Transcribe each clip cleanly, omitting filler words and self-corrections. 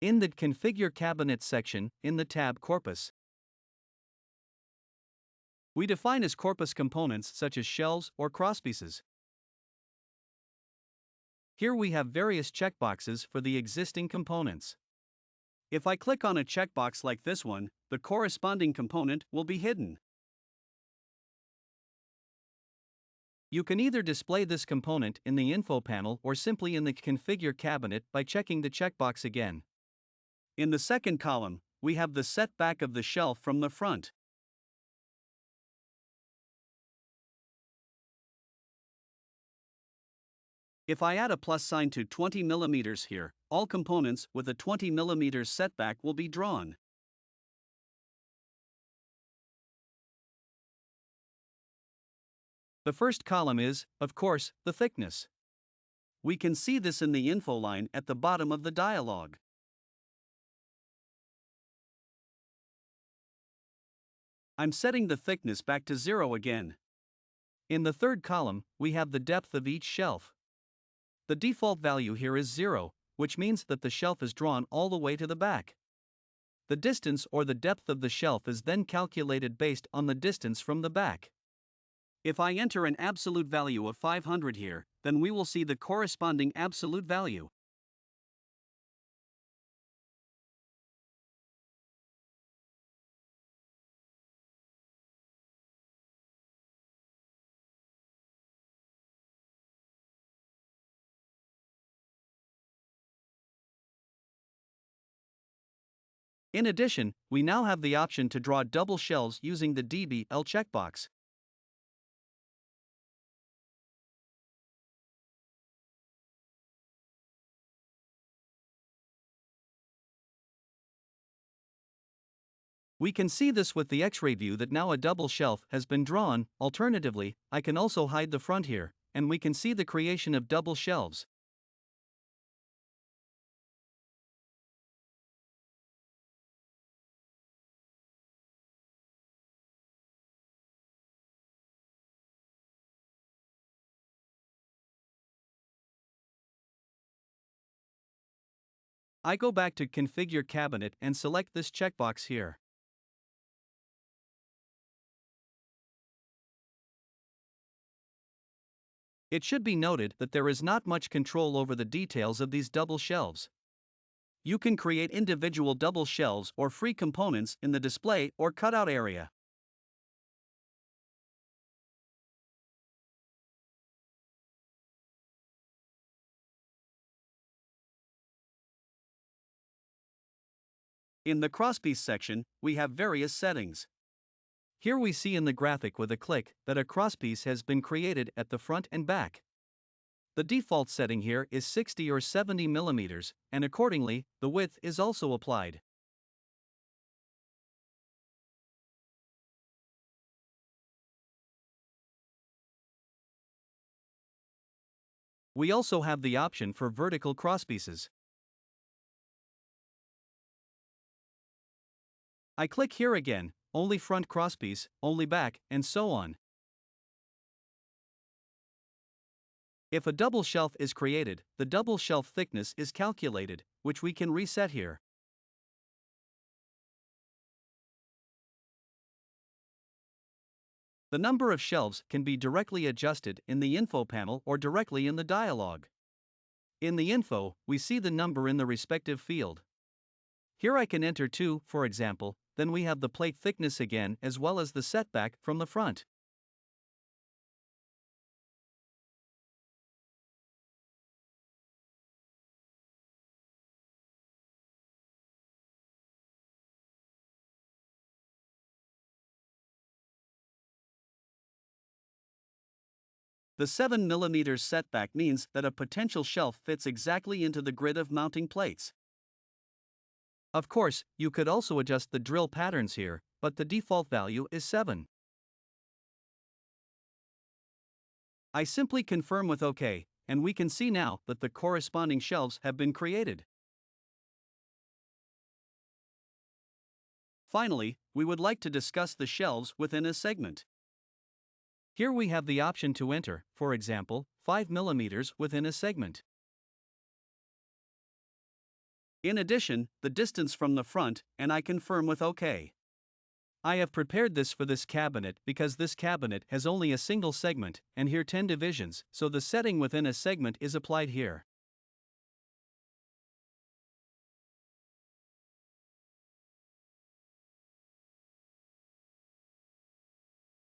In the Configure Cabinet section, in the tab Corpus, we define as corpus components such as shelves or crosspieces. Here we have various checkboxes for the existing components. If I click on a checkbox like this one, the corresponding component will be hidden. You can either display this component in the info panel or simply in the Configure cabinet by checking the checkbox again. In the second column, we have the setback of the shelf from the front. If I add a plus sign to 20 mm here, all components with a 20 mm setback will be drawn. The first column is, of course, the thickness. We can see this in the info line at the bottom of the dialog. I'm setting the thickness back to 0 again. In the third column, we have the depth of each shelf. The default value here is 0, which means that the shelf is drawn all the way to the back. The distance or the depth of the shelf is then calculated based on the distance from the back. If I enter an absolute value of 500 here, then we will see the corresponding absolute value. In addition, we now have the option to draw double shelves using the DBL checkbox. We can see this with the X-ray view that now a double shelf has been drawn. Alternatively, I can also hide the front here, and we can see the creation of double shelves. I go back to Configure Cabinet and select this checkbox here. It should be noted that there is not much control over the details of these double shelves. You can create individual double shelves or free components in the display or cutout area. In the crosspiece section, we have various settings. Here we see in the graphic with a click that a crosspiece has been created at the front and back. The default setting here is 60 or 70 mm, and accordingly, the width is also applied. We also have the option for vertical crosspieces. I click here again, only front crosspiece, only back, and so on. If a double shelf is created, the double shelf thickness is calculated, which we can reset here. The number of shelves can be directly adjusted in the info panel or directly in the dialog. In the info, we see the number in the respective field. Here I can enter 2, for example, then we have the plate thickness again as well as the setback from the front. The 7 mm setback means that a potential shelf fits exactly into the grid of mounting plates. Of course, you could also adjust the drill patterns here, but the default value is 7. I simply confirm with OK, and we can see now that the corresponding shelves have been created. Finally, we would like to discuss the shelves within a segment. Here we have the option to enter, for example, 5 mm within a segment. In addition, the distance from the front, and I confirm with OK. I have prepared this for this cabinet because this cabinet has only a single segment, and here 10 divisions, so the setting within a segment is applied here.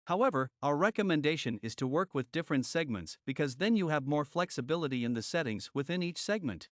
However, our recommendation is to work with different segments because then you have more flexibility in the settings within each segment.